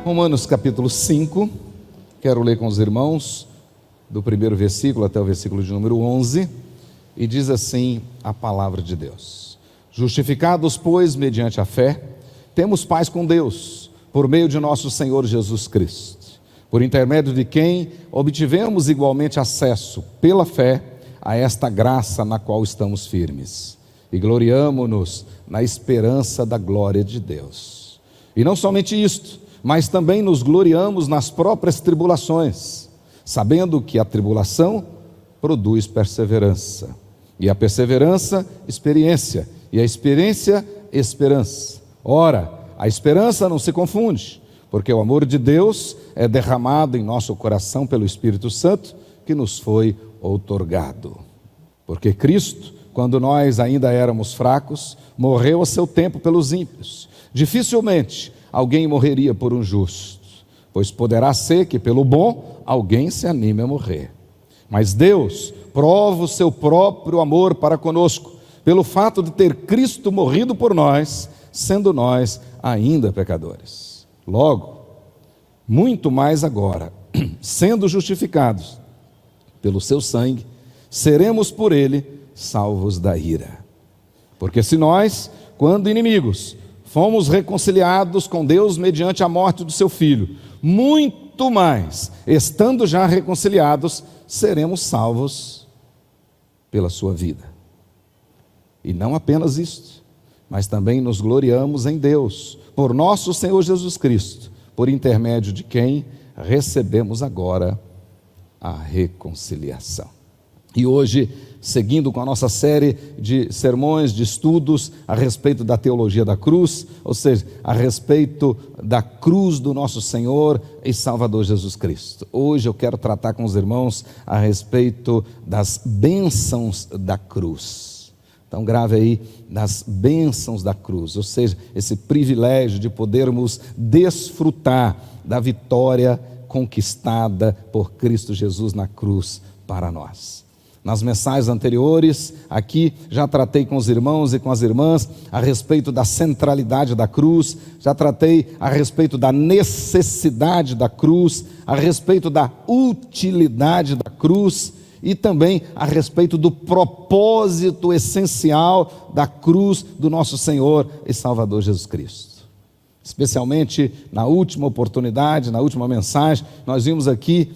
Romanos capítulo 5, quero ler com os irmãos, do primeiro versículo até o versículo de número 11, e diz assim a palavra de Deus: Justificados, pois, mediante a fé, temos paz com Deus, por meio de nosso Senhor Jesus Cristo, por intermédio de quem obtivemos igualmente acesso, pela fé, a esta graça na qual estamos firmes, e gloriamo-nos na esperança da glória de Deus. E não somente isto, mas também nos gloriamos nas próprias tribulações, sabendo que a tribulação produz perseverança, e a perseverança, experiência, e a experiência, esperança. Ora, a esperança não se confunde, porque o amor de Deus é derramado em nosso coração pelo Espírito Santo, que nos foi outorgado. Porque Cristo, quando nós ainda éramos fracos, morreu a seu tempo pelos ímpios. Dificilmente alguém morreria por um justo, pois poderá ser que pelo bom alguém se anime a morrer. Mas Deus prova o seu próprio amor para conosco, pelo fato de ter Cristo morrido por nós, sendo nós ainda pecadores. Logo, muito mais agora, sendo justificados pelo seu sangue, seremos por ele salvos da ira. Porque se nós, quando inimigos, fomos reconciliados com Deus mediante a morte do seu Filho, muito mais, estando já reconciliados, seremos salvos pela sua vida. E não apenas isto, mas também nos gloriamos em Deus, por nosso Senhor Jesus Cristo, por intermédio de quem recebemos agora a reconciliação. E hoje, seguindo com a nossa série de sermões, de estudos a respeito da teologia da cruz, ou seja, a respeito da cruz do nosso Senhor e Salvador Jesus Cristo. Hoje eu quero tratar com os irmãos a respeito das bênçãos da cruz. Então grave aí, das bênçãos da cruz, ou seja, esse privilégio de podermos desfrutar da vitória conquistada por Cristo Jesus na cruz para nós. Nas mensagens anteriores, aqui já tratei com os irmãos e com as irmãs a respeito da centralidade da cruz, já tratei a respeito da necessidade da cruz, a respeito da utilidade da cruz e também a respeito do propósito essencial da cruz do nosso Senhor e Salvador Jesus Cristo. Especialmente na última oportunidade, na última mensagem, nós vimos aqui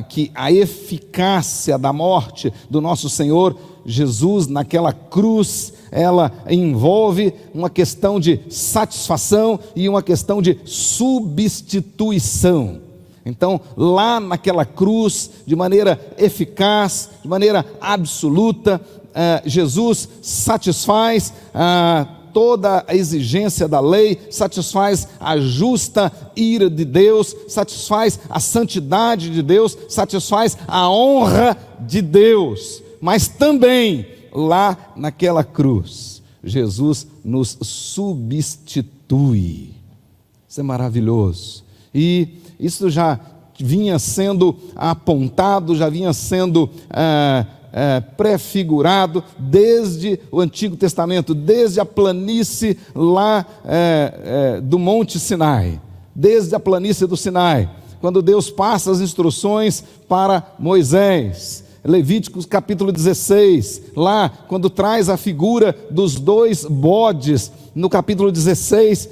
que a eficácia da morte do nosso Senhor Jesus naquela cruz, ela envolve uma questão de satisfação e uma questão de substituição. Então, lá naquela cruz, de maneira eficaz, de maneira absoluta, Jesus satisfaz toda a exigência da lei, satisfaz a justa ira de Deus, satisfaz a santidade de Deus, satisfaz a honra de Deus, mas também lá naquela cruz, Jesus nos substitui. Isso é maravilhoso, e isso já vinha sendo apontado, já vinha sendo prefigurado desde o Antigo Testamento, desde a planície lá do Monte Sinai, desde a planície do Sinai, quando Deus passa as instruções para Moisés. Levíticos capítulo 16, lá quando traz a figura dos dois bodes, no capítulo 16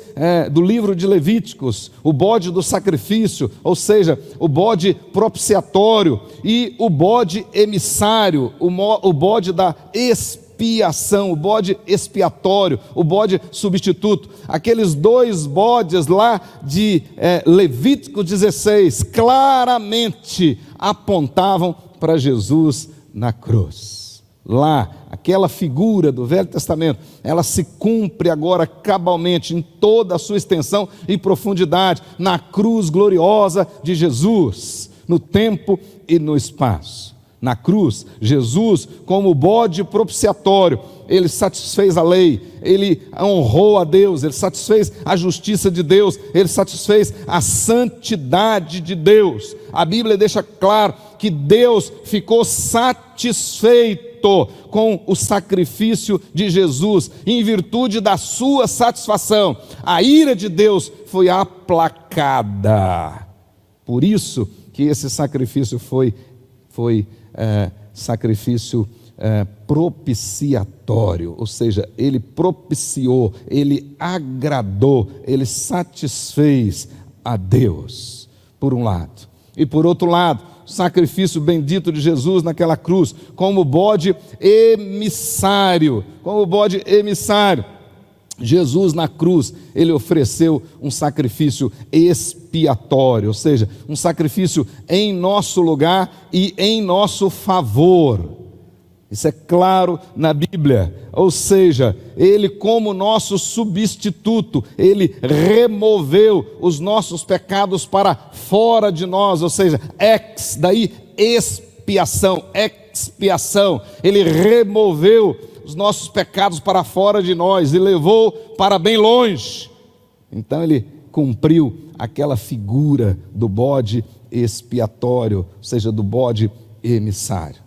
do livro de Levíticos, o bode do sacrifício, ou seja, o bode propiciatório e o bode emissário, o bode da expiação, o bode expiatório, o bode substituto. Aqueles dois bodes lá de Levítico 16, claramente apontavam para Jesus na cruz. Lá, aquela figura do Velho Testamento, ela se cumpre agora cabalmente em toda a sua extensão e profundidade na cruz gloriosa de Jesus, no tempo e no espaço. Na cruz, Jesus, como bode propiciatório, ele satisfez a lei, ele honrou a Deus, ele satisfez a justiça de Deus, ele satisfez a santidade de Deus. A Bíblia deixa claro que Deus ficou satisfeito com o sacrifício de Jesus, em virtude da sua satisfação. A ira de Deus foi aplacada marcada. Por isso que esse sacrifício foi sacrifício propiciatório, ou seja, ele propiciou, ele agradou, ele satisfez a Deus, por um lado. E por outro lado, o sacrifício bendito de Jesus naquela cruz, como bode emissário, Jesus na cruz, ele ofereceu um sacrifício expiatório, ou seja, um sacrifício em nosso lugar e em nosso favor. Isso é claro na Bíblia, ou seja, ele como nosso substituto, ele removeu os nossos pecados para fora de nós, ou seja, daí expiação, ele removeu os nossos pecados para fora de nós e levou para bem longe. Então ele cumpriu aquela figura do bode expiatório, ou seja, do bode emissário.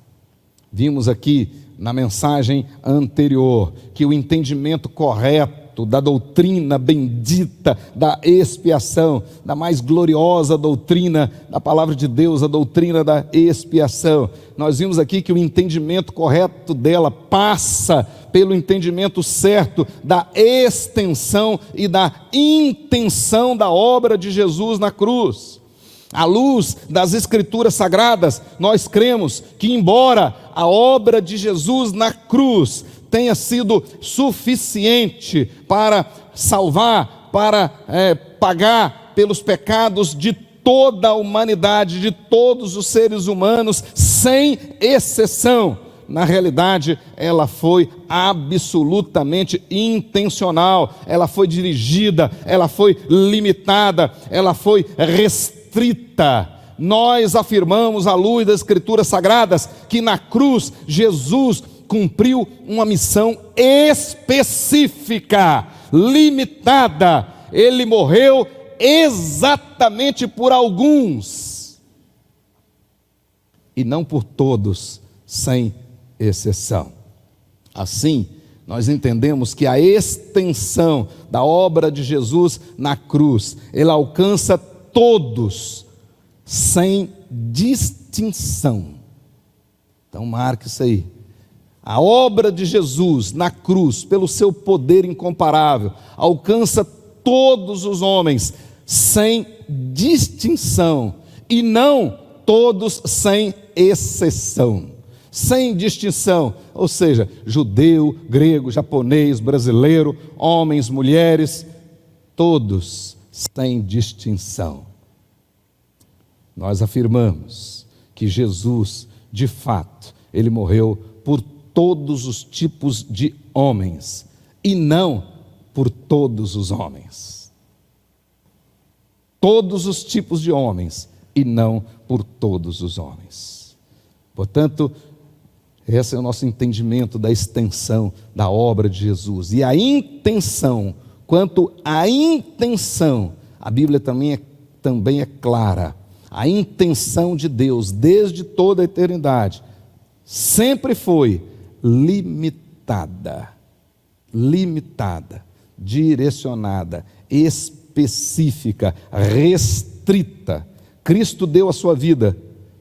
Vimos aqui na mensagem anterior que o entendimento correto da doutrina bendita da expiação, da mais gloriosa doutrina da palavra de Deus, a doutrina da expiação, nós vimos aqui que o entendimento correto dela passa pelo entendimento certo da extensão e da intenção da obra de Jesus na cruz. À luz das Escrituras Sagradas, nós cremos que, embora a obra de Jesus na cruz tenha sido suficiente para salvar, para pagar pelos pecados de toda a humanidade, de todos os seres humanos, sem exceção, na realidade, ela foi absolutamente intencional, ela foi dirigida, ela foi limitada, ela foi restrita. Nós afirmamos à luz das Escrituras Sagradas que na cruz Jesus cumpriu uma missão específica, limitada. Ele morreu exatamente por alguns e não por todos, sem exceção. Assim, nós entendemos que a extensão da obra de Jesus na cruz, ela alcança todos, sem distinção. Então marque isso aí. A obra de Jesus na cruz, pelo seu poder incomparável, alcança todos os homens, sem distinção, e não todos sem exceção. Sem distinção, ou seja, judeu, grego, japonês, brasileiro, homens, mulheres, todos sem distinção. Nós afirmamos que Jesus, de fato, ele morreu por todos os tipos de homens e não por todos os homens. Todos os tipos de homens e não por todos os homens. Portanto, esse é o nosso entendimento da extensão da obra de Jesus. E a intenção, quanto à intenção, a Bíblia também é clara. A intenção de Deus, desde toda a eternidade, sempre foi limitada, direcionada, específica, restrita. Cristo deu a sua vida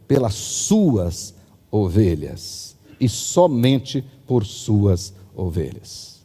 pelas suas ovelhas e somente por suas ovelhas.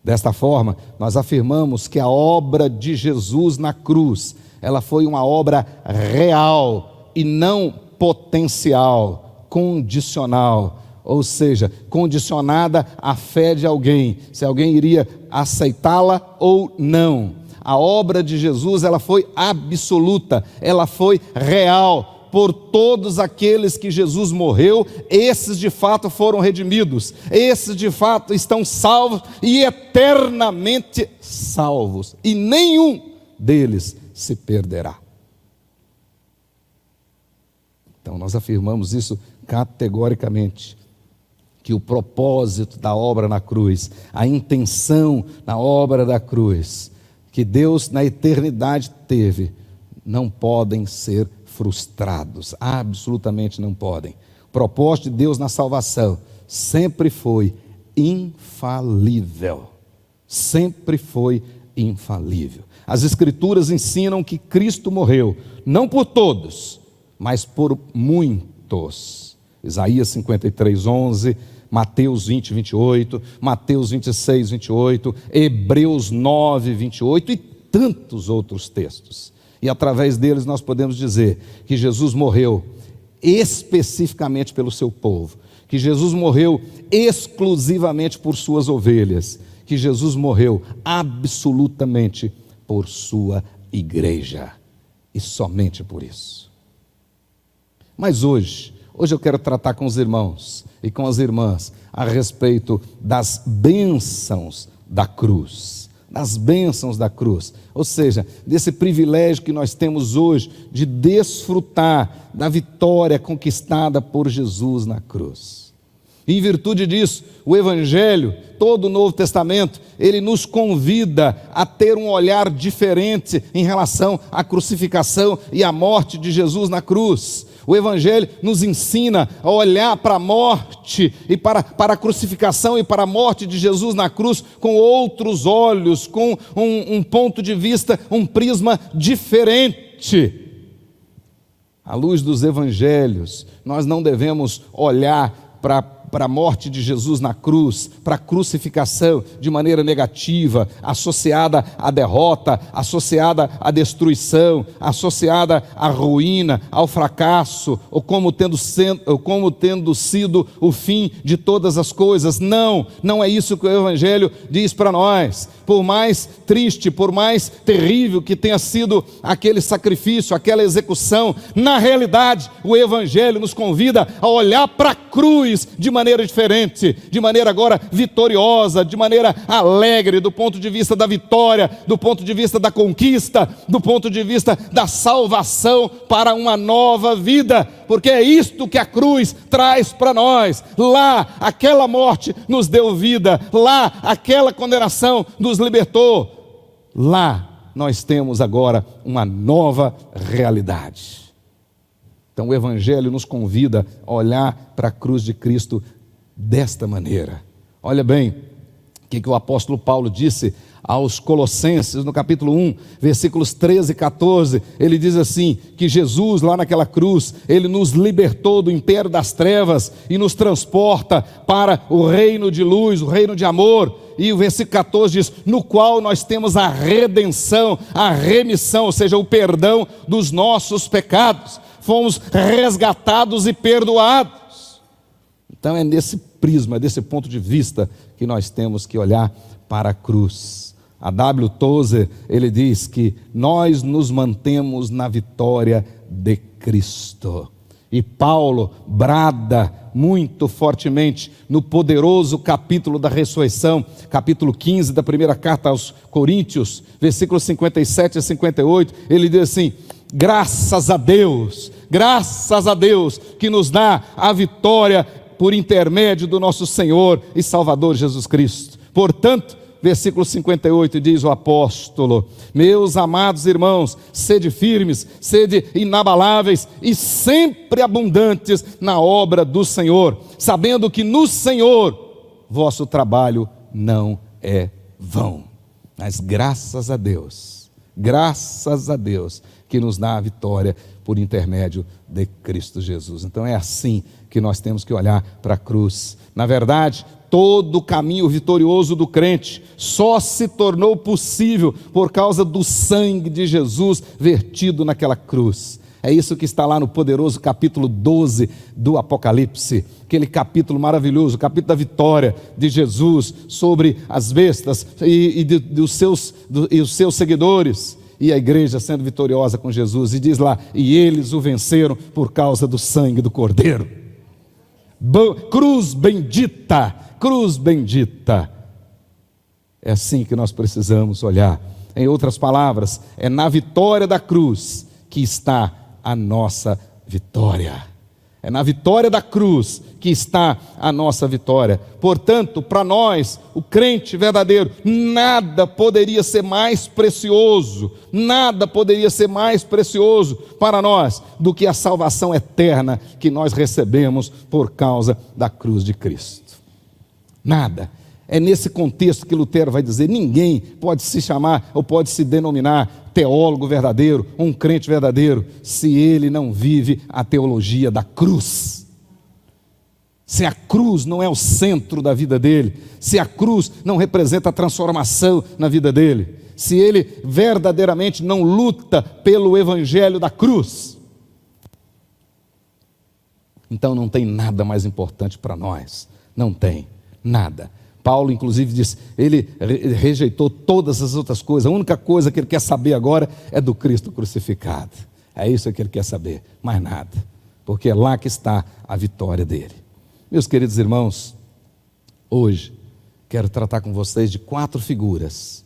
Desta forma, nós afirmamos que a obra de Jesus na cruz, ela foi uma obra real e não potencial, condicional, ou seja, condicionada à fé de alguém, se alguém iria aceitá-la ou não. A obra de Jesus, ela foi absoluta, ela foi real. Por todos aqueles que Jesus morreu, esses de fato foram redimidos, esses de fato estão salvos e eternamente salvos, e nenhum deles se perderá. Então nós afirmamos isso categoricamente, que o propósito da obra na cruz, a intenção na obra da cruz, que Deus na eternidade teve, não podem ser frustrados, absolutamente não podem. O propósito de Deus na salvação sempre foi infalível, sempre foi infalível. As Escrituras ensinam que Cristo morreu, não por todos, mas por muitos. Isaías 53, 11, Mateus 20, 28, Mateus 26, 28, Hebreus 9, 28 e tantos outros textos. E através deles nós podemos dizer que Jesus morreu especificamente pelo seu povo, que Jesus morreu exclusivamente por suas ovelhas, que Jesus morreu absolutamente por sua igreja, e somente por isso. Mas hoje eu quero tratar com os irmãos e com as irmãs a respeito das bênçãos da cruz. Das bênçãos da cruz, ou seja, desse privilégio que nós temos hoje de desfrutar da vitória conquistada por Jesus na cruz. E em virtude disso, o Evangelho, todo o Novo Testamento, ele nos convida a ter um olhar diferente em relação à crucificação e à morte de Jesus na cruz. O Evangelho nos ensina a olhar para a morte e para a crucificação e para a morte de Jesus na cruz com outros olhos, com um ponto de vista, um prisma diferente. À luz dos Evangelhos, nós não devemos olhar para a morte de Jesus na cruz, para a crucificação de maneira negativa, associada à derrota, associada à destruição, associada à ruína, ao fracasso, ou como tendo sido o fim de todas as coisas. Não é isso que o Evangelho diz para nós. Por mais triste, por mais terrível que tenha sido aquele sacrifício, aquela execução, na realidade o Evangelho nos convida a olhar para a cruz de maneira diferente, de maneira agora vitoriosa, de maneira alegre, do ponto de vista da vitória, do ponto de vista da conquista, do ponto de vista da salvação para uma nova vida, porque é isto que a cruz traz para nós. Lá, aquela morte nos deu vida, lá, aquela condenação nos libertou, lá nós temos agora uma nova realidade. Então o Evangelho nos convida a olhar para a cruz de Cristo desta maneira. Olha bem o que o apóstolo Paulo disse aos Colossenses, no capítulo 1, versículos 13 e 14, ele diz assim, que Jesus lá naquela cruz, ele nos libertou do império das trevas e nos transporta para o reino de luz, o reino de amor. E o versículo 14 diz, no qual nós temos a redenção, a remissão, ou seja, o perdão dos nossos pecados. Fomos resgatados e perdoados. Então é nesse prisma, desse ponto de vista que nós temos que olhar para a cruz. A W. Tozer, ele diz que nós nos mantemos na vitória de Cristo. E Paulo brada muito fortemente no poderoso capítulo da ressurreição, capítulo 15 da primeira carta aos Coríntios, versículos 57 a 58, ele diz assim, graças a Deus que nos dá a vitória por intermédio do nosso Senhor e Salvador Jesus Cristo. Portanto, versículo 58 diz o apóstolo, meus amados irmãos, sede firmes, sede inabaláveis e sempre abundantes na obra do Senhor, sabendo que no Senhor vosso trabalho não é vão. Mas graças a Deus que nos dá a vitória por intermédio de Cristo Jesus. Então é assim que nós temos que olhar para a cruz. Na verdade, todo o caminho vitorioso do crente só se tornou possível por causa do sangue de Jesus vertido naquela cruz. É isso que está lá no poderoso capítulo 12 do Apocalipse, aquele capítulo maravilhoso, o capítulo da vitória de Jesus sobre as bestas e os seus seguidores, e a igreja sendo vitoriosa com Jesus, e diz lá, e eles o venceram por causa do sangue do Cordeiro. Cruz bendita, cruz bendita. É assim que nós precisamos olhar. Em outras palavras, é na vitória da cruz que está a nossa vitória. É na vitória da cruz que está a nossa vitória. Portanto, para nós, o crente verdadeiro, nada poderia ser mais precioso, para nós do que a salvação eterna que nós recebemos por causa da cruz de Cristo. Nada. É nesse contexto que Lutero vai dizer: ninguém pode se chamar ou pode se denominar teólogo verdadeiro, um crente verdadeiro, se ele não vive a teologia da cruz. Se a cruz não é o centro da vida dele, se a cruz não representa a transformação na vida dele, se ele verdadeiramente não luta pelo evangelho da cruz, então não tem nada mais importante para nós, não tem nada. Paulo inclusive diz, ele rejeitou todas as outras coisas, a única coisa que ele quer saber agora é do Cristo crucificado, é isso que ele quer saber, mais nada, porque é lá que está a vitória dele. Meus queridos irmãos, hoje quero tratar com vocês de 4 figuras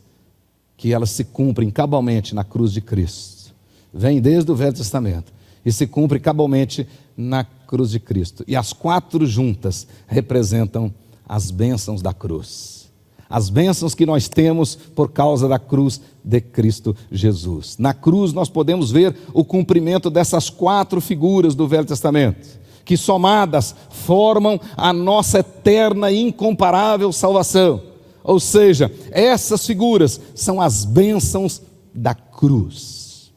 que elas se cumprem cabalmente na cruz de Cristo. Vem desde o Velho Testamento e se cumpre cabalmente na cruz de Cristo. E as 4 juntas representam as bênçãos da cruz. As bênçãos que nós temos por causa da cruz de Cristo Jesus. Na cruz nós podemos ver o cumprimento dessas 4 figuras do Velho Testamento, que somadas formam a nossa eterna e incomparável salvação. Ou seja, essas figuras são as bênçãos da cruz.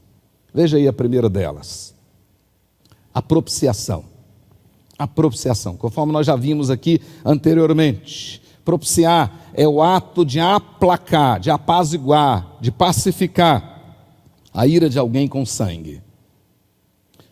Veja aí a primeira delas, a propiciação. A propiciação, conforme nós já vimos aqui anteriormente, propiciar é o ato de aplacar, de apaziguar, de pacificar a ira de alguém com sangue.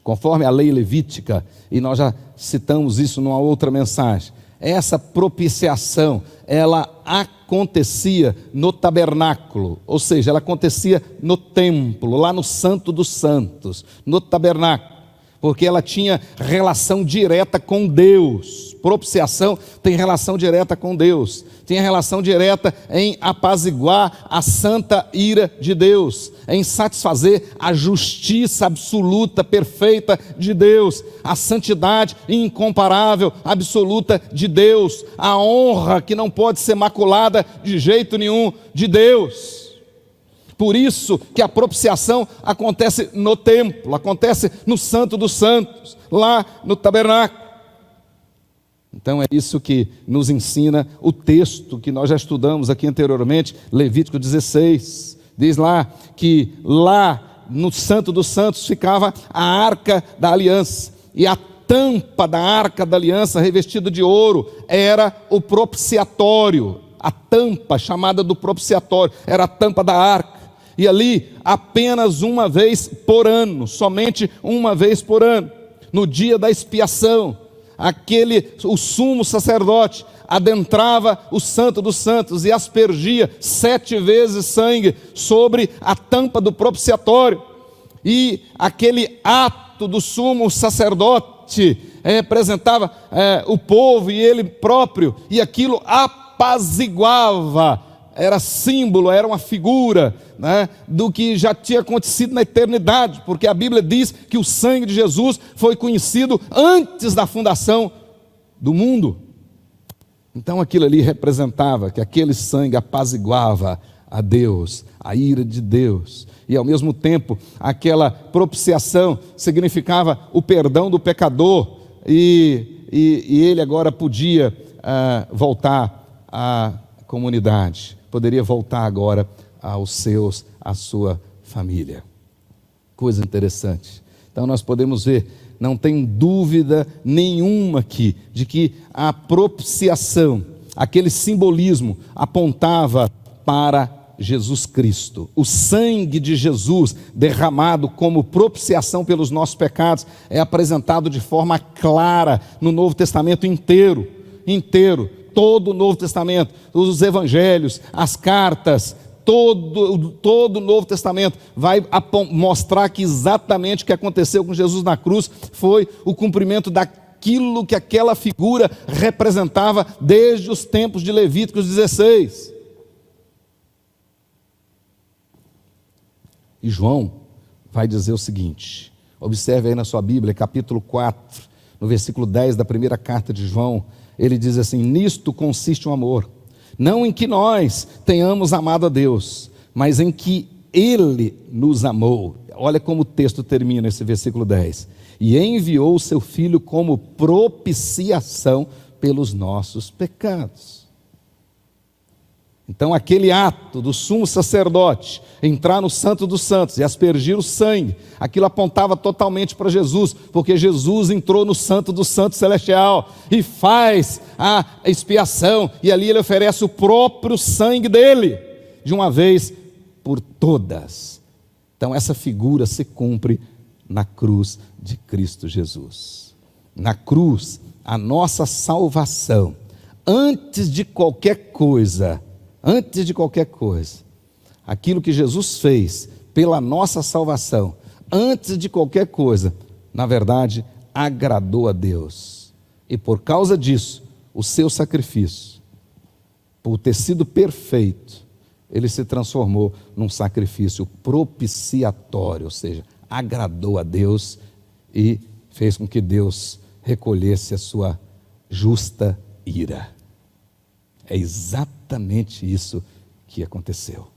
Conforme a lei levítica, e nós já citamos isso numa outra mensagem, essa propiciação, ela acontecia no tabernáculo, ou seja, ela acontecia no templo, lá no Santo dos Santos, no tabernáculo, porque ela tinha relação direta com Deus. Propiciação tem relação direta com Deus, tem relação direta em apaziguar a santa ira de Deus, em satisfazer a justiça absoluta, perfeita de Deus, a santidade incomparável, absoluta de Deus, a honra que não pode ser maculada de jeito nenhum de Deus. Por isso que a propiciação acontece no templo, acontece no Santo dos Santos, lá no tabernáculo. Então é isso que nos ensina o texto que nós já estudamos aqui anteriormente, Levítico 16. Diz lá que lá no Santo dos Santos ficava a arca da aliança, e a tampa da arca da aliança revestida de ouro era o propiciatório. A tampa chamada do propiciatório era a tampa da arca. E ali, apenas uma vez por ano, somente uma vez por ano, no dia da expiação, o sumo sacerdote adentrava o Santo dos Santos e aspergia 7 vezes sangue sobre a tampa do propiciatório. E aquele ato do sumo sacerdote representava o povo e ele próprio, e aquilo apaziguava. Era símbolo, era uma figura, né, do que já tinha acontecido na eternidade, porque a Bíblia diz que o sangue de Jesus foi conhecido antes da fundação do mundo. Então aquilo ali representava que aquele sangue apaziguava a Deus, a ira de Deus, e ao mesmo tempo aquela propiciação significava o perdão do pecador, e ele agora podia voltar à comunidade. Poderia voltar agora à sua família. Coisa interessante. Então nós podemos ver, não tem dúvida nenhuma aqui, de que a propiciação, aquele simbolismo, apontava para Jesus Cristo. O sangue de Jesus derramado como propiciação pelos nossos pecados é apresentado de forma clara no Novo Testamento inteiro. Todo o Novo Testamento, os evangelhos, as cartas, todo o Novo Testamento vai mostrar que exatamente o que aconteceu com Jesus na cruz foi o cumprimento daquilo que aquela figura representava desde os tempos de Levíticos 16. E João vai dizer o seguinte, observe aí na sua Bíblia, capítulo 4, no versículo 10 da primeira carta de João, ele diz assim: nisto consiste o amor, não em que nós tenhamos amado a Deus, mas em que Ele nos amou. Olha como o texto termina esse versículo 10. E enviou o seu Filho como propiciação pelos nossos pecados. Então aquele ato do sumo sacerdote entrar no Santo dos Santos e aspergir o sangue, aquilo apontava totalmente para Jesus, porque Jesus entrou no Santo dos Santos celestial e faz a expiação, e ali ele oferece o próprio sangue dele, de uma vez por todas. Então essa figura se cumpre na cruz de Cristo Jesus. Na cruz, a nossa salvação, antes de qualquer coisa, aquilo que Jesus fez pela nossa salvação, antes de qualquer coisa, na verdade, agradou a Deus. E por causa disso, o seu sacrifício, por ter sido perfeito, ele se transformou num sacrifício propiciatório, ou seja, agradou a Deus e fez com que Deus recolhesse a sua justa ira. É exatamente isso que aconteceu.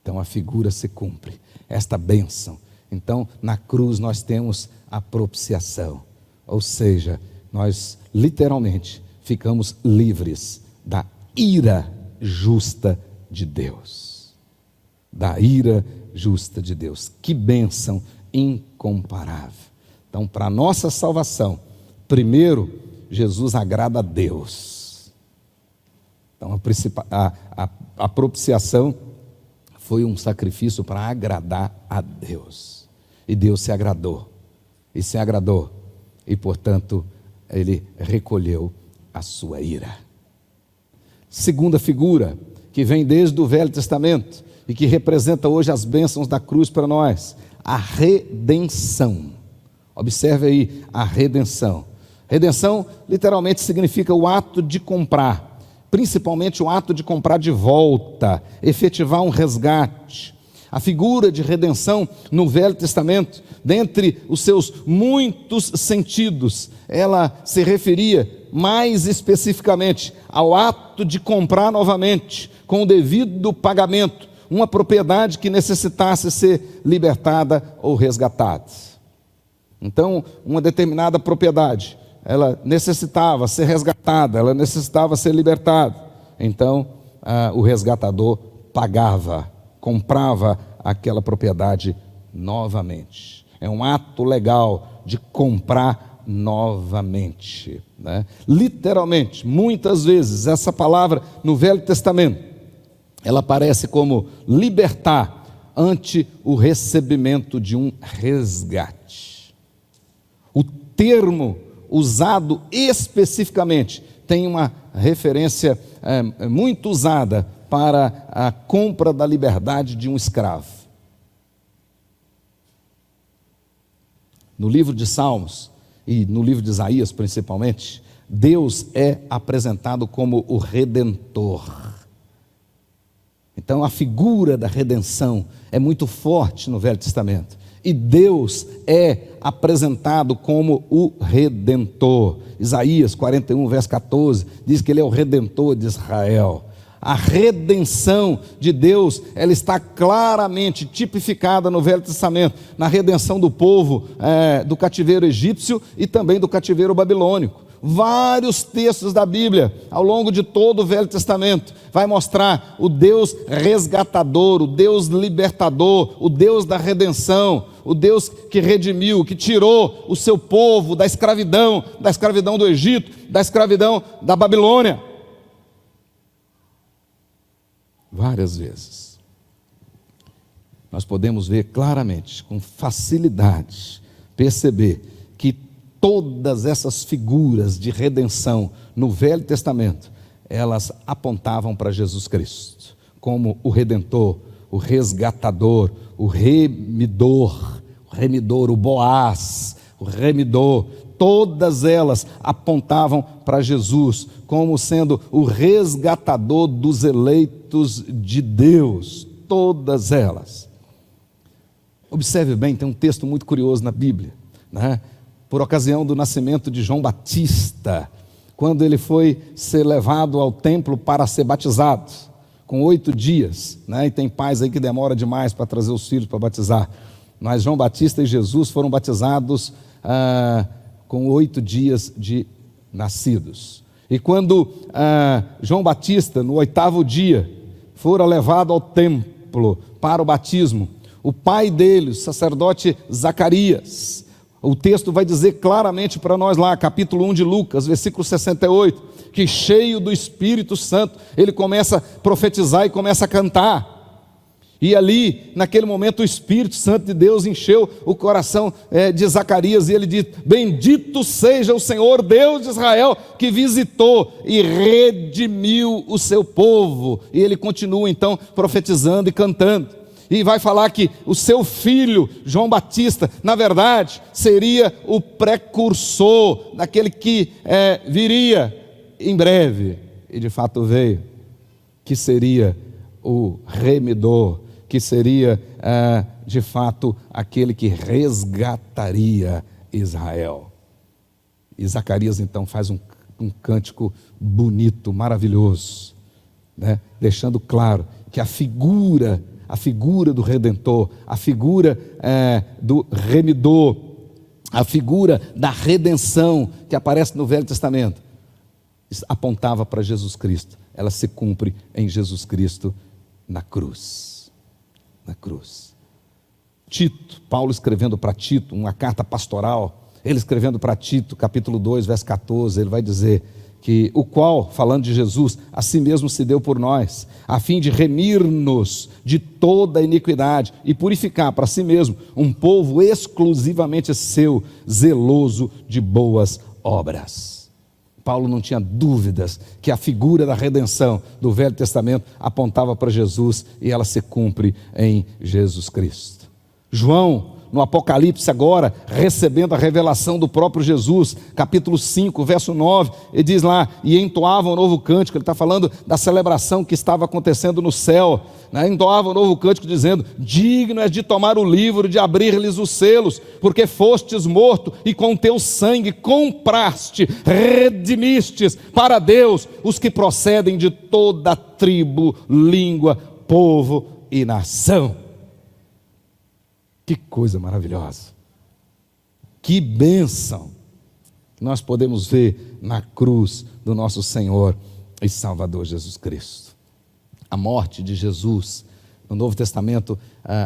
Então a figura se cumpre, esta bênção. Então na cruz nós temos a propiciação, ou seja, nós literalmente ficamos livres da ira justa de Deus. Da ira justa de Deus. Que bênção incomparável. Então, para a nossa salvação, primeiro, Jesus agrada a Deus. Então, a propiciação foi um sacrifício para agradar a Deus. E Deus se agradou. E, portanto, ele recolheu a sua ira. Segunda figura, que vem desde o Velho Testamento e que representa hoje as bênçãos da cruz para nós, a redenção. Observe aí a redenção. Redenção literalmente significa o ato de comprar, principalmente o ato de comprar de volta, efetivar um resgate. A figura de redenção no Velho Testamento, dentre os seus muitos sentidos, ela se referia mais especificamente ao ato de comprar novamente, com o devido pagamento, uma propriedade que necessitasse ser libertada ou resgatada. Então, uma determinada propriedade, ela necessitava ser resgatada, ela necessitava ser libertada. Então, o resgatador pagava, comprava aquela propriedade novamente. É um ato legal de comprar novamente, né? Literalmente, muitas vezes, essa palavra no Velho Testamento, ela aparece como libertar ante o recebimento de um resgate. O termo usado especificamente tem uma referência muito usada para a compra da liberdade de um escravo. No livro de Salmos e no livro de Isaías principalmente, Deus é apresentado como o Redentor. Então a figura da redenção é muito forte no Velho Testamento. E Deus é apresentado como o Redentor. Isaías 41, verso 14, diz que Ele é o Redentor de Israel. A redenção de Deus, ela está claramente tipificada no Velho Testamento, na redenção do povo do cativeiro egípcio e também do cativeiro babilônico. Vários textos da Bíblia, ao longo de todo o Velho Testamento, vai mostrar o Deus resgatador, o Deus libertador, o Deus da redenção, o Deus que redimiu, que tirou o seu povo da escravidão do Egito, da escravidão da Babilônia. Várias vezes. Nós podemos ver claramente, com facilidade, perceber que todas essas figuras de redenção no Velho Testamento, elas apontavam para Jesus Cristo, como o Redentor, o resgatador, o remidor, o Boaz, o remidor. Todas elas apontavam para Jesus como sendo o resgatador dos eleitos de Deus. Todas elas. Observe bem, tem um texto muito curioso na Bíblia, né? Por ocasião do nascimento de João Batista, quando ele foi ser levado ao templo para ser batizado, com 8 dias, né? E tem pais aí que demora demais para trazer os filhos para batizar, mas João Batista e Jesus foram batizados com 8 dias de nascidos. E quando João Batista, no 8º dia, fora levado ao templo para o batismo, o pai dele, o sacerdote Zacarias, o texto vai dizer claramente para nós lá, capítulo 1 de Lucas, versículo 68, que cheio do Espírito Santo, ele começa a profetizar e começa a cantar. E ali, naquele momento, o Espírito Santo de Deus encheu o coração de Zacarias, e ele diz: bendito seja o Senhor Deus de Israel, que visitou e redimiu o seu povo. E ele continua então profetizando e cantando, e vai falar que o seu filho, João Batista, na verdade, seria o precursor daquele que viria em breve, e de fato veio, que seria o remidor, que seria de fato aquele que resgataria Israel. E Zacarias então faz um cântico bonito, maravilhoso, né? Deixando claro que a figura do Redentor, a figura do remidor, a figura da redenção que aparece no Velho Testamento, apontava para Jesus Cristo. Ela se cumpre em Jesus Cristo na cruz. Na cruz. Tito, Paulo escrevendo para Tito, uma carta pastoral, ele escrevendo para Tito, capítulo 2, verso 14, ele vai dizer que o qual, falando de Jesus, a si mesmo se deu por nós, a fim de remir-nos de toda a iniquidade e purificar para si mesmo um povo exclusivamente seu, zeloso de boas obras. Paulo não tinha dúvidas que a figura da redenção do Velho Testamento apontava para Jesus, e ela se cumpre em Jesus Cristo. João, no Apocalipse agora, recebendo a revelação do próprio Jesus, capítulo 5, verso 9, ele diz lá: e entoava um novo cântico. Ele está falando da celebração que estava acontecendo no céu, né? Entoava um novo cântico dizendo: digno és de tomar o livro, de abrir-lhes os selos, porque fostes morto e com teu sangue compraste, redimistes para Deus os que procedem de toda tribo, língua, povo e nação. Que coisa maravilhosa, que bênção nós podemos ver na cruz do nosso Senhor e Salvador Jesus Cristo. A morte de Jesus, no Novo Testamento,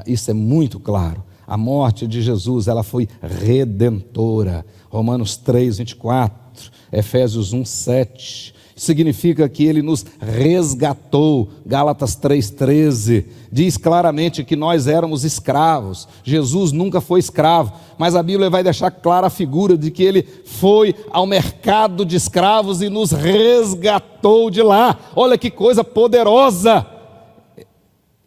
isso é muito claro. A morte de Jesus, ela foi redentora. Romanos 3, 24, Efésios 1, 7, significa que ele nos resgatou. Gálatas 3,13 diz claramente que nós éramos escravos. Jesus nunca foi escravo, mas a Bíblia vai deixar clara a figura de que ele foi ao mercado de escravos e nos resgatou de lá. Olha que coisa poderosa!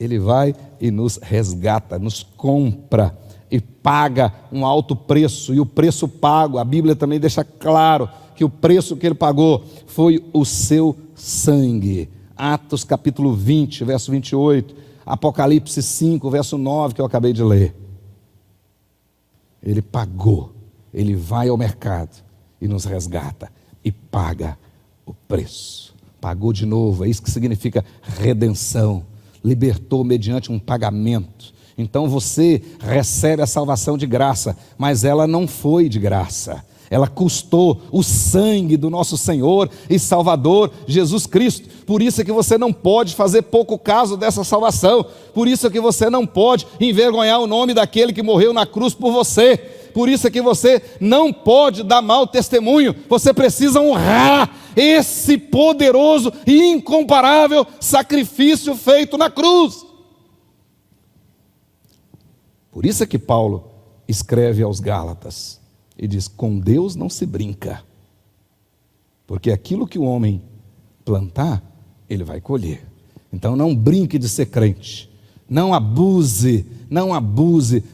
Ele vai e nos resgata, nos compra e paga um alto preço, e o preço pago, a Bíblia também deixa claro que o preço que ele pagou foi o seu sangue. Atos capítulo 20, verso 28, Apocalipse 5, verso 9, que eu acabei de ler. Ele pagou, ele vai ao mercado e nos resgata e paga o preço. Pagou de novo, é isso que significa redenção. Libertou mediante um pagamento. Então você recebe a salvação de graça, mas ela não foi de graça. Ela custou o sangue do nosso Senhor e Salvador Jesus Cristo. Por isso é que você não pode fazer pouco caso dessa salvação. Por isso é que você não pode envergonhar o nome daquele que morreu na cruz por você. Por isso é que você não pode dar mau testemunho. Você precisa honrar esse poderoso e incomparável sacrifício feito na cruz. Por isso é que Paulo escreve aos Gálatas e diz: com Deus não se brinca, porque aquilo que o homem plantar, ele vai colher. Então não brinque de ser crente, não abuse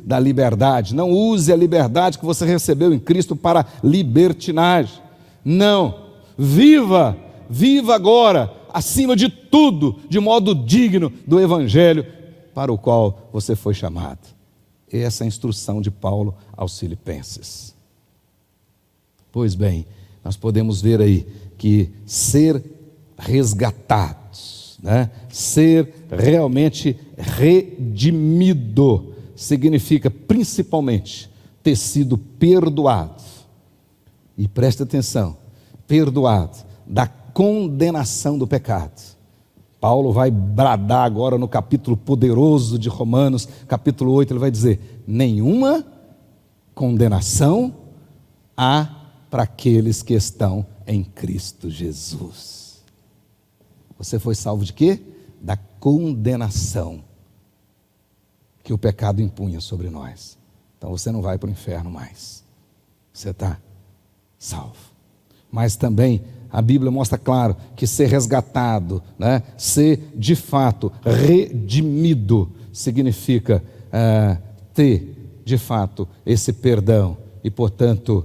da liberdade, não use a liberdade que você recebeu em Cristo para libertinagem. Não, viva agora, acima de tudo, de modo digno do Evangelho para o qual você foi chamado. Essa é a instrução de Paulo aos Filipenses. Pois bem, nós podemos ver aí que ser resgatados, né? Ser realmente redimido, significa principalmente ter sido perdoado. E preste atenção, perdoado da condenação do pecado. Paulo vai bradar agora no capítulo poderoso de Romanos, capítulo 8, ele vai dizer: nenhuma condenação há para aqueles que estão em Cristo Jesus. Você foi salvo de quê? Da condenação que o pecado impunha sobre nós. Então você não vai para o inferno mais, você está salvo. Mas também a Bíblia mostra claro que ser resgatado, ser de fato redimido, significa ter de fato esse perdão e, portanto,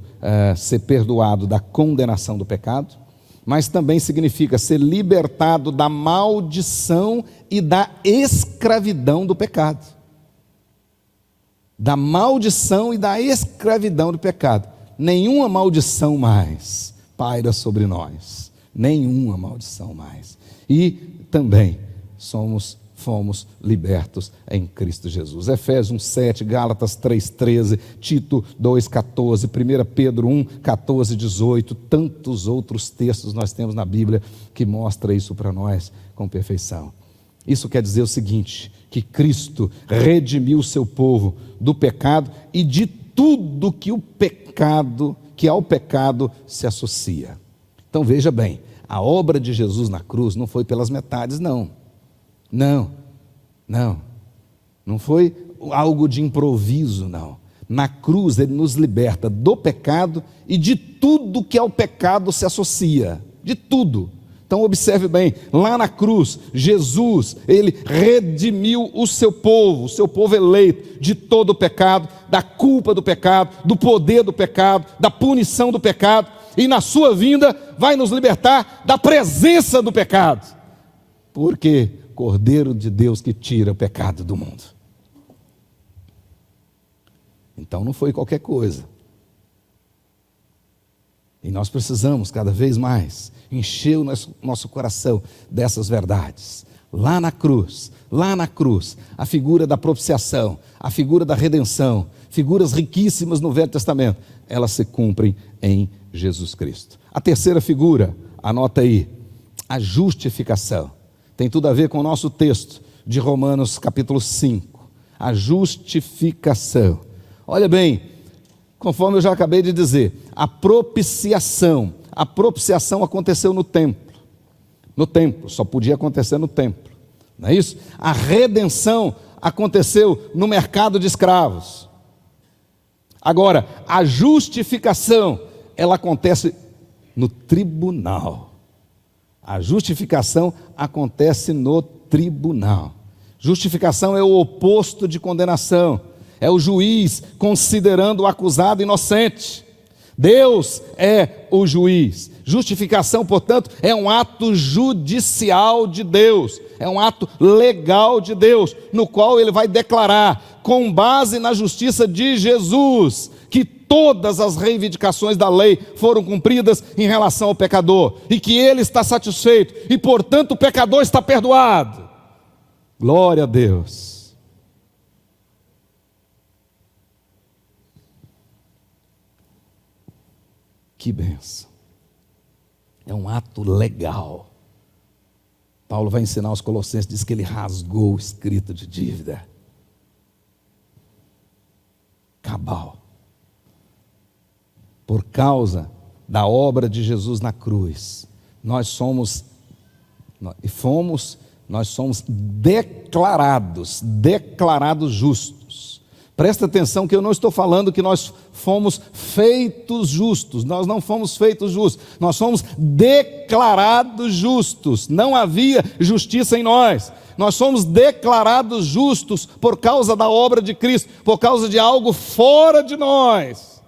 ser perdoado da condenação do pecado, mas também significa ser libertado da maldição e da escravidão do pecado. Da maldição e da escravidão do pecado. Nenhuma maldição mais paira sobre nós, nenhuma maldição mais. E também fomos libertos em Cristo Jesus. Efésios 1:7, Gálatas 3:13, Tito 2:14, 1 Pedro 1:14, 18, tantos outros textos nós temos na Bíblia que mostra isso para nós com perfeição. Isso quer dizer o seguinte, que Cristo redimiu o seu povo do pecado e de tudo que ao pecado se associa. Então veja bem, a obra de Jesus na cruz não foi pelas metades, não foi algo de improviso, não. Na cruz ele nos liberta do pecado e de tudo que ao pecado se associa, de tudo. Então observe bem, lá na cruz, Jesus, ele redimiu o seu povo eleito, de todo o pecado, da culpa do pecado, do poder do pecado, da punição do pecado, e na sua vinda vai nos libertar da presença do pecado. Porque Cordeiro de Deus que tira o pecado do mundo. Então não foi qualquer coisa. E nós precisamos cada vez mais encher o nosso coração dessas verdades. Lá na cruz, a figura da propiciação, a figura da redenção, figuras riquíssimas no Velho Testamento, elas se cumprem em Jesus Cristo. A terceira figura, anota aí, a justificação. Tem tudo a ver com o nosso texto de Romanos capítulo 5. A justificação. Olha bem, conforme eu já acabei de dizer, a propiciação aconteceu no templo, só podia acontecer no templo, não é isso? A redenção aconteceu no mercado de escravos. Agora, a justificação, ela acontece no tribunal. A justificação acontece no tribunal. Justificação é o oposto de condenação. É o juiz considerando o acusado inocente. Deus é o juiz. Justificação, portanto, é um ato judicial de Deus. É um ato legal de Deus, no qual Ele vai declarar, com base na justiça de Jesus, que todas as reivindicações da lei foram cumpridas em relação ao pecador, e que Ele está satisfeito, e portanto o pecador está perdoado. Glória a Deus. Que bênção. É um ato legal. Paulo vai ensinar aos Colossenses, diz que ele rasgou o escrito de dívida. Cabal. Por causa da obra de Jesus na cruz, nós somos declarados justos. Presta atenção que eu não estou falando que nós fomos feitos justos. Nós não fomos feitos justos. Nós fomos declarados justos. Não havia justiça em nós. Nós somos declarados justos por causa da obra de Cristo, por causa de algo fora de nós.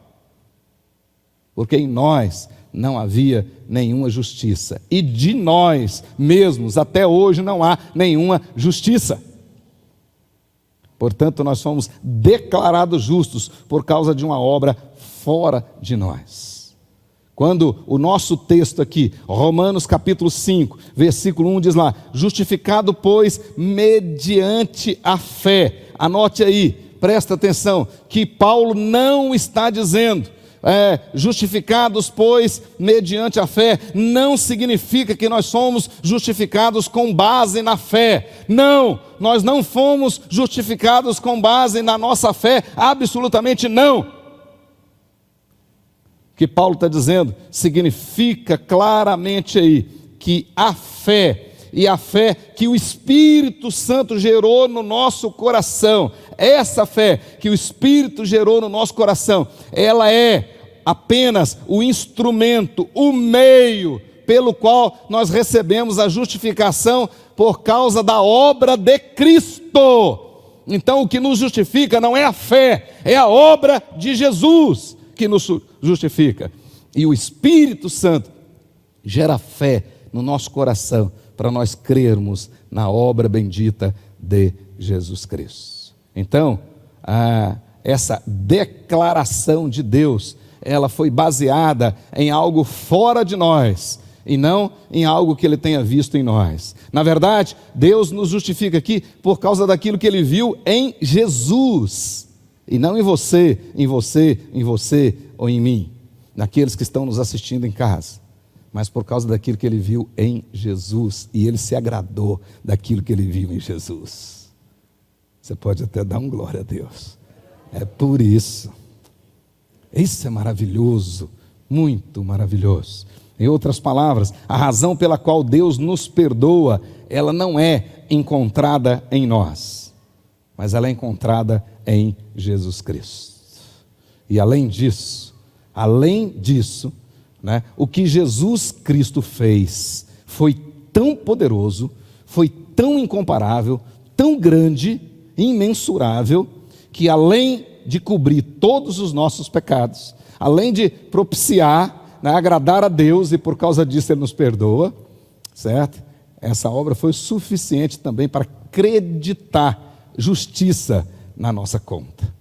Porque em nós não havia nenhuma justiça. E de nós mesmos até hoje não há nenhuma justiça. Portanto, nós fomos declarados justos por causa de uma obra fora de nós. Quando o nosso texto aqui, Romanos capítulo 5, versículo 1 diz lá, justificado, pois, mediante a fé. Anote aí, presta atenção, que Paulo não está dizendo, justificados, pois, mediante a fé, não significa que nós somos justificados com base na fé. Não, nós não fomos justificados com base na nossa fé, absolutamente não. O que Paulo está dizendo significa claramente aí que a fé, e a fé que o Espírito Santo gerou no nosso coração, essa fé que o Espírito gerou no nosso coração, ela é apenas o instrumento, o meio pelo qual nós recebemos a justificação por causa da obra de Cristo. Então o que nos justifica não é a fé, é a obra de Jesus que nos justifica. E o Espírito Santo gera fé no nosso coração, para nós crermos na obra bendita de Jesus Cristo. Então, essa declaração de Deus, ela foi baseada em algo fora de nós, e não em algo que Ele tenha visto em nós. Na verdade, Deus nos justifica aqui por causa daquilo que Ele viu em Jesus, e não em você, em você, em você ou em mim, naqueles que estão nos assistindo em casa. Mas por causa daquilo que ele viu em Jesus, e ele se agradou daquilo que ele viu em Jesus. Você pode até dar um glória a Deus. É por isso. Isso é maravilhoso, muito maravilhoso. Em outras palavras, a razão pela qual Deus nos perdoa, ela não é encontrada em nós, mas ela é encontrada em Jesus Cristo. E além disso, o que Jesus Cristo fez foi tão poderoso, foi tão incomparável, tão grande, imensurável, que além de cobrir todos os nossos pecados, além de propiciar, agradar a Deus, e por causa disso Ele nos perdoa, certo? Essa obra foi suficiente também para acreditar justiça na nossa conta.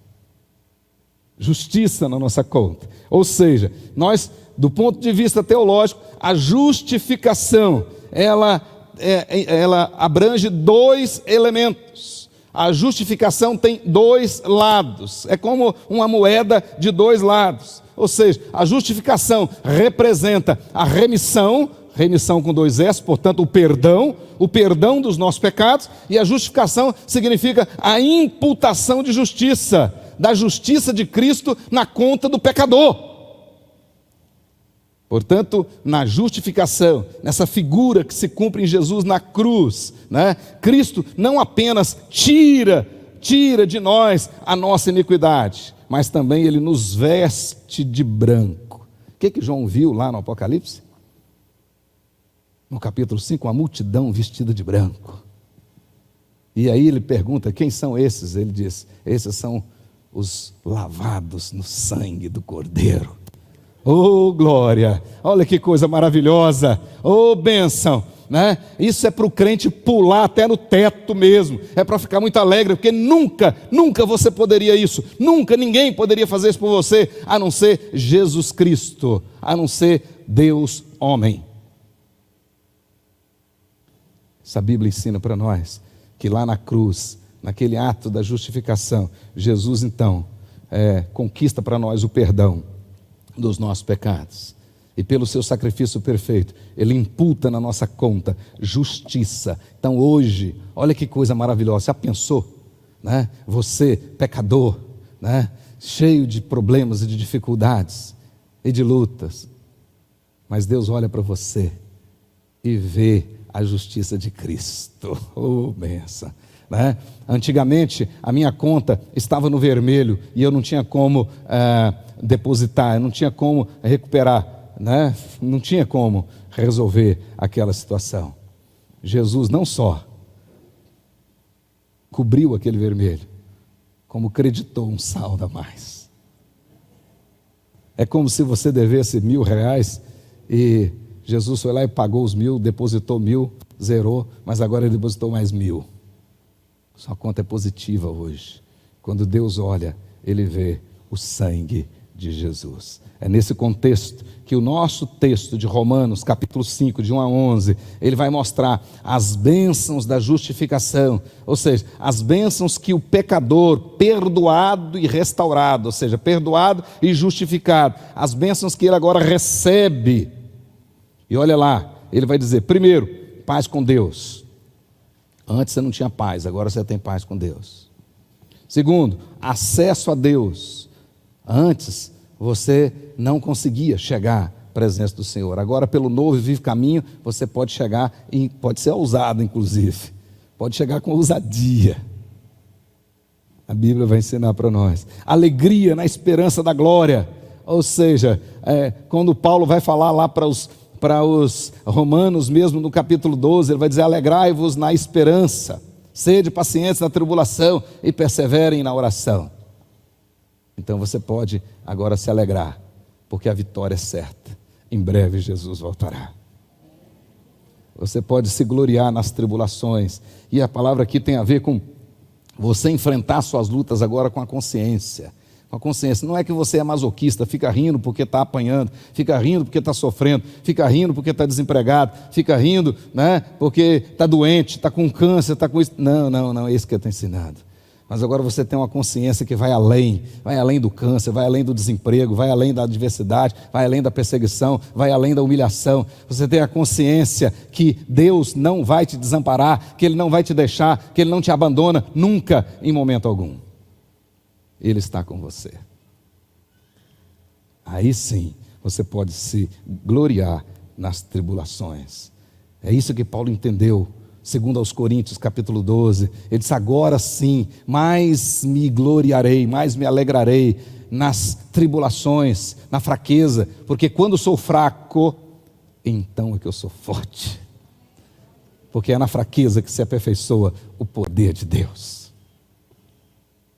Justiça na nossa conta. Ou seja, nós, do ponto de vista teológico, a justificação, ela abrange dois elementos. A justificação tem dois lados, é como uma moeda de dois lados. Ou seja, a justificação representa a remissão com dois S, portanto o perdão dos nossos pecados, e a justificação significa a imputação de justiça, da justiça de Cristo na conta do pecador. Portanto, na justificação, nessa figura que se cumpre em Jesus na cruz, Cristo não apenas tira de nós a nossa iniquidade, mas também Ele nos veste de branco. O que João viu lá no Apocalipse? No capítulo 5, uma multidão vestida de branco. E aí ele pergunta, quem são esses? Ele diz, esses são os lavados no sangue do Cordeiro. Oh, glória! Olha que coisa maravilhosa! Oh, bênção! Isso é para o crente pular até no teto mesmo, é para ficar muito alegre, porque nunca você poderia isso, nunca ninguém poderia fazer isso por você, a não ser Jesus Cristo, a não ser Deus homem. Essa Bíblia ensina para nós que lá na cruz, naquele ato da justificação, Jesus então conquista para nós o perdão dos nossos pecados, e pelo seu sacrifício perfeito, Ele imputa na nossa conta justiça. Então hoje, olha que coisa maravilhosa, já pensou? Você, pecador, cheio de problemas e de dificuldades e de lutas, mas Deus olha para você e vê a justiça de Cristo. Oh, benção! Antigamente a minha conta estava no vermelho e eu não tinha como depositar, eu não tinha como recuperar, não tinha como resolver aquela situação. Jesus não só cobriu aquele vermelho, como creditou um saldo a mais. É como se você devesse R$1.000 e Jesus foi lá e pagou os 1.000, depositou 1.000, zerou, mas agora Ele depositou mais 1.000. Sua conta é positiva hoje. Quando Deus olha, Ele vê o sangue de Jesus. É nesse contexto que o nosso texto de Romanos, capítulo 5, de 1 a 11, ele vai mostrar as bênçãos da justificação, ou seja, as bênçãos que o pecador, perdoado e restaurado, ou seja, perdoado e justificado, as bênçãos que ele agora recebe. E olha lá, ele vai dizer, primeiro, paz com Deus. Antes você não tinha paz, agora você tem paz com Deus. Segundo, acesso a Deus. Antes você não conseguia chegar à presença do Senhor. Agora, pelo novo e vivo caminho, você pode chegar, e pode ser ousado, inclusive. Pode chegar com ousadia. A Bíblia vai ensinar para nós. Alegria na esperança da glória. Ou seja, quando Paulo vai falar lá para os romanos mesmo, no capítulo 12, ele vai dizer, alegrai-vos na esperança, sede pacientes na tribulação e perseverem na oração. Então você pode agora se alegrar, porque a vitória é certa. Em breve Jesus voltará. Você pode se gloriar nas tribulações. E a palavra aqui tem a ver com você enfrentar suas lutas agora com a consciência. Com a consciência. Não é que você é masoquista, fica rindo porque está apanhando, fica rindo porque está sofrendo, fica rindo porque está desempregado, fica rindo, né, porque está doente, está com câncer, está com isso. Não, é isso que eu estou ensinando. Mas agora você tem uma consciência que vai além do câncer, vai além do desemprego, vai além da adversidade, vai além da perseguição, vai além da humilhação. Você tem a consciência que Deus não vai te desamparar, que Ele não vai te deixar, que Ele não te abandona nunca, em momento algum. Ele está com você. Aí sim, você pode se gloriar nas tribulações. É isso que Paulo entendeu. Segundo aos Coríntios, capítulo 12, ele disse, agora sim, mais me gloriarei, mais me alegrarei nas tribulações, na fraqueza, porque quando sou fraco, então é que eu sou forte, porque é na fraqueza que se aperfeiçoa o poder de Deus.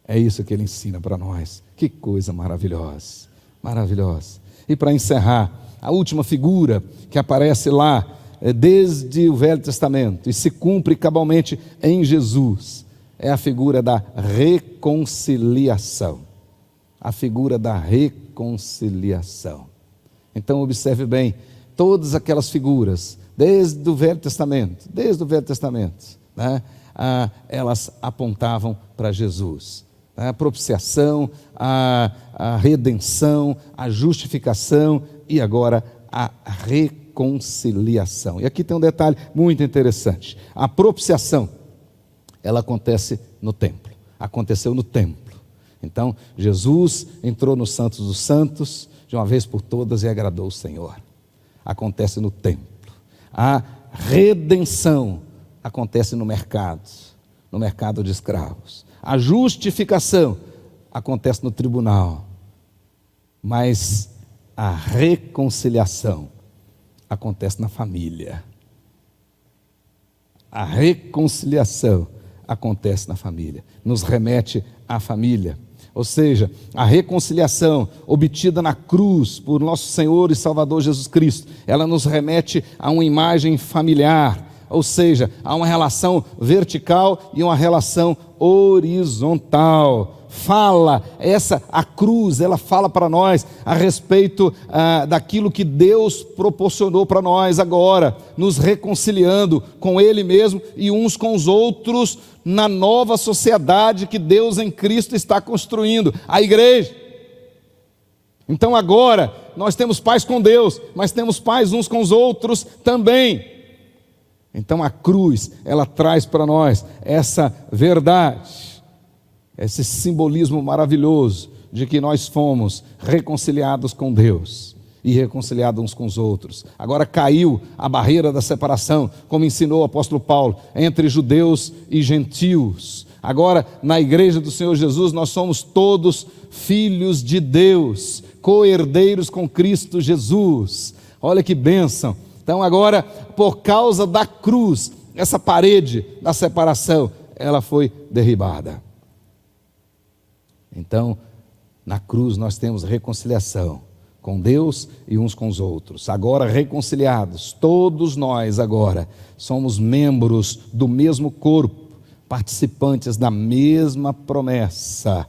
É isso que ele ensina para nós. Que coisa maravilhosa, maravilhosa. E para encerrar, a última figura que aparece lá, desde o Velho Testamento, e se cumpre cabalmente em Jesus, é a figura da reconciliação. A figura da reconciliação. Então observe bem, todas aquelas figuras, desde o Velho Testamento, né, elas apontavam para Jesus. A propiciação, a redenção, a justificação e agora a reconciliação. E aqui tem um detalhe muito interessante. A propiciação, ela acontece no templo. Aconteceu no templo. Então, Jesus entrou no Santos dos Santos de uma vez por todas e agradou o Senhor. Acontece no templo. A redenção acontece no mercado de escravos. A justificação acontece no tribunal. Mas a reconciliação acontece na família. A reconciliação acontece na família. Nos remete à família. Ou seja, a reconciliação obtida na cruz por nosso Senhor e Salvador Jesus Cristo, ela nos remete a uma imagem familiar, ou seja, a uma relação vertical e uma relação horizontal. A cruz, ela fala para nós a respeito daquilo que Deus proporcionou para nós agora, nos reconciliando com Ele mesmo e uns com os outros na nova sociedade que Deus em Cristo está construindo, a igreja. Então agora nós temos paz com Deus, mas temos paz uns com os outros também. Então a cruz, ela traz para nós essa verdade, esse simbolismo maravilhoso de que nós fomos reconciliados com Deus e reconciliados uns com os outros. Agora caiu a barreira da separação, como ensinou o apóstolo Paulo, entre judeus e gentios. Agora, na igreja do Senhor Jesus, nós somos todos filhos de Deus, co-herdeiros com Cristo Jesus. Olha que bênção! Então agora, por causa da cruz, essa parede da separação, ela foi derribada. Então, na cruz nós temos reconciliação com Deus e uns com os outros. Agora reconciliados, todos nós agora somos membros do mesmo corpo, participantes da mesma promessa.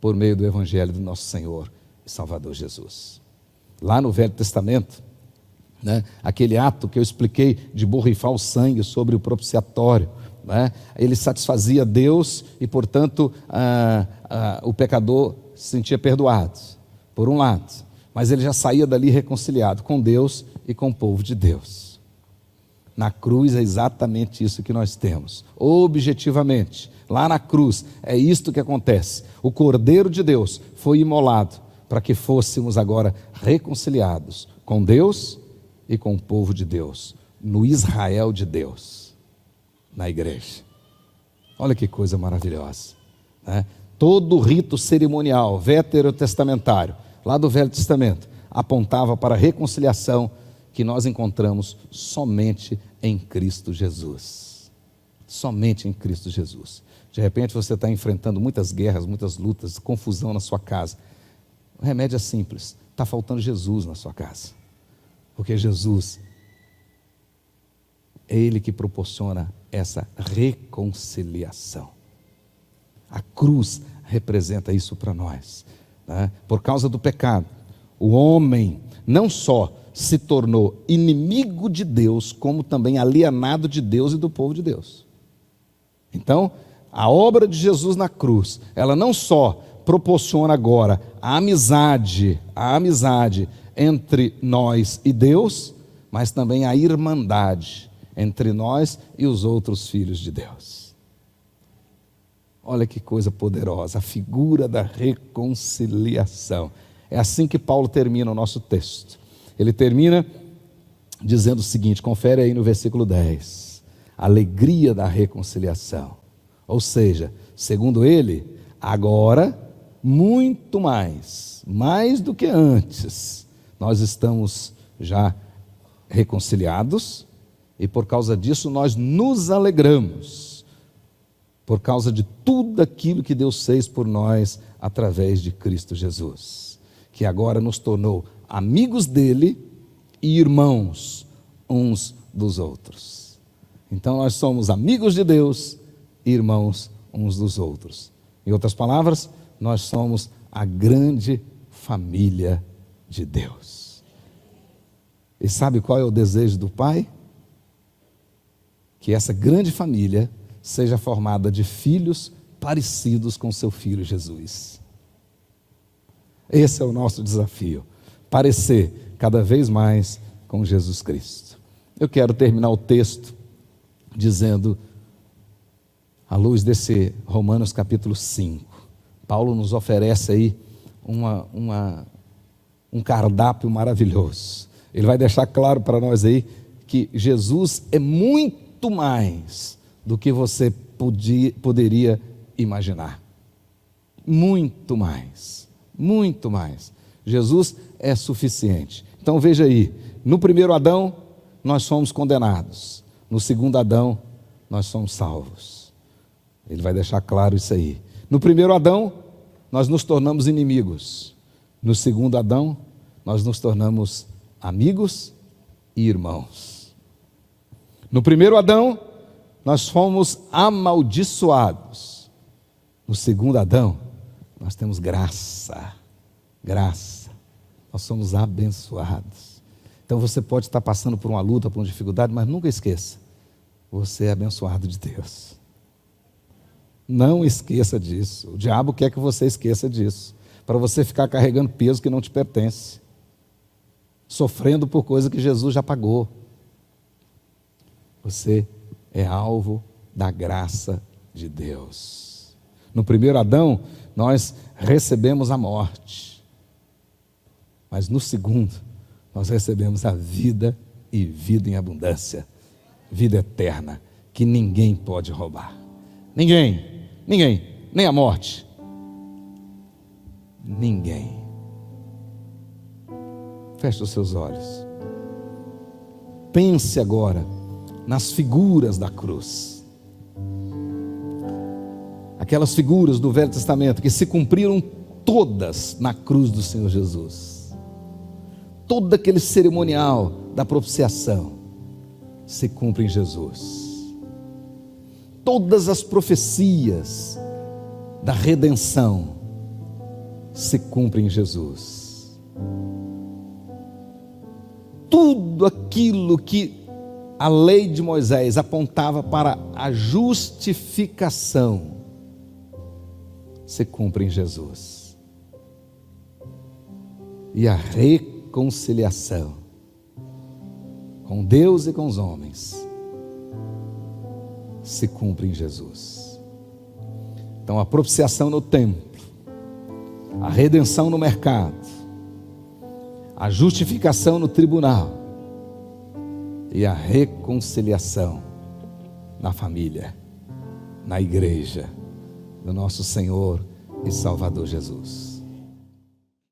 por meio do Evangelho do nosso Senhor e Salvador Jesus. Lá no Velho Testamento, né, aquele ato que eu expliquei de borrifar o sangue sobre o propiciatório, né, ele satisfazia Deus e, portanto, o pecador se sentia perdoado, por um lado, mas ele já saía dali reconciliado com Deus e com o povo de Deus. Na cruz é exatamente isso que nós temos, objetivamente. Lá na cruz é isto que acontece. O Cordeiro de Deus foi imolado para que fôssemos agora reconciliados com Deus e com o povo de Deus, no Israel de Deus, na igreja. Olha que coisa maravilhosa, né? Todo o rito cerimonial veterotestamentário, lá do Velho Testamento, apontava para a reconciliação que nós encontramos somente em Cristo Jesus. Somente em Cristo Jesus. De repente você está enfrentando muitas guerras, muitas lutas, confusão na sua casa. O remédio é simples, está faltando Jesus na sua casa. Porque Jesus, é Ele que proporciona essa reconciliação. A cruz representa isso para nós, né? Por causa do pecado, o homem não só se tornou inimigo de Deus, como também alienado de Deus e do povo de Deus. Então, a obra de Jesus na cruz, ela não só proporciona agora a amizade entre nós e Deus, mas também a irmandade entre nós e os outros filhos de Deus. Olha que coisa poderosa, a figura da reconciliação. É assim que Paulo termina o nosso texto. Ele termina dizendo o seguinte, confere aí no versículo 10, alegria da reconciliação. Ou seja, segundo ele, agora, muito mais do que antes, nós estamos já reconciliados e por causa disso nós nos alegramos, por causa de tudo aquilo que Deus fez por nós através de Cristo Jesus, que agora nos tornou amigos dele e irmãos uns dos outros. Então nós somos amigos de Deus e irmãos uns dos outros. Em outras palavras, nós somos a grande família de Deus. E sabe qual é o desejo do Pai? Que essa grande família seja formada de filhos parecidos com seu Filho Jesus. Esse é o nosso desafio, parecer cada vez mais com Jesus Cristo. Eu quero terminar o texto dizendo, à luz desse Romanos capítulo 5, Paulo nos oferece aí um cardápio maravilhoso. Ele vai deixar claro para nós aí que Jesus é muito mais do que você poderia imaginar. Muito mais. Muito mais. Jesus é suficiente. Então veja aí, no primeiro Adão nós fomos condenados, no segundo Adão nós somos salvos. Ele vai deixar claro isso aí. No primeiro Adão nós nos tornamos inimigos, no segundo Adão nós nos tornamos amigos e irmãos. No primeiro Adão nós fomos amaldiçoados, no segundo Adão nós temos graça, nós somos abençoados. Então você pode estar passando por uma luta, por uma dificuldade, mas nunca esqueça, você é abençoado de Deus. Não esqueça disso, o diabo quer que você esqueça disso, para você ficar carregando peso que não te pertence, sofrendo por coisa que Jesus já pagou. Você é alvo da graça de Deus. No primeiro Adão, nós recebemos a morte, mas no segundo, nós recebemos a vida e vida em abundância, vida eterna, que ninguém pode roubar. Ninguém, nem a morte, ninguém. Feche os seus olhos, pense agora nas figuras da cruz, aquelas figuras do Velho Testamento que se cumpriram todas na cruz do Senhor Jesus. Todo aquele cerimonial da propiciação se cumpre em Jesus. Todas as profecias da redenção se cumpre em Jesus. Tudo aquilo que a lei de Moisés apontava para a justificação se cumpre em Jesus. E a reconciliação com Deus e com os homens se cumpre em Jesus. Então a propiciação no templo, a redenção no mercado, a justificação no tribunal e a reconciliação na família, na igreja do nosso Senhor e Salvador Jesus.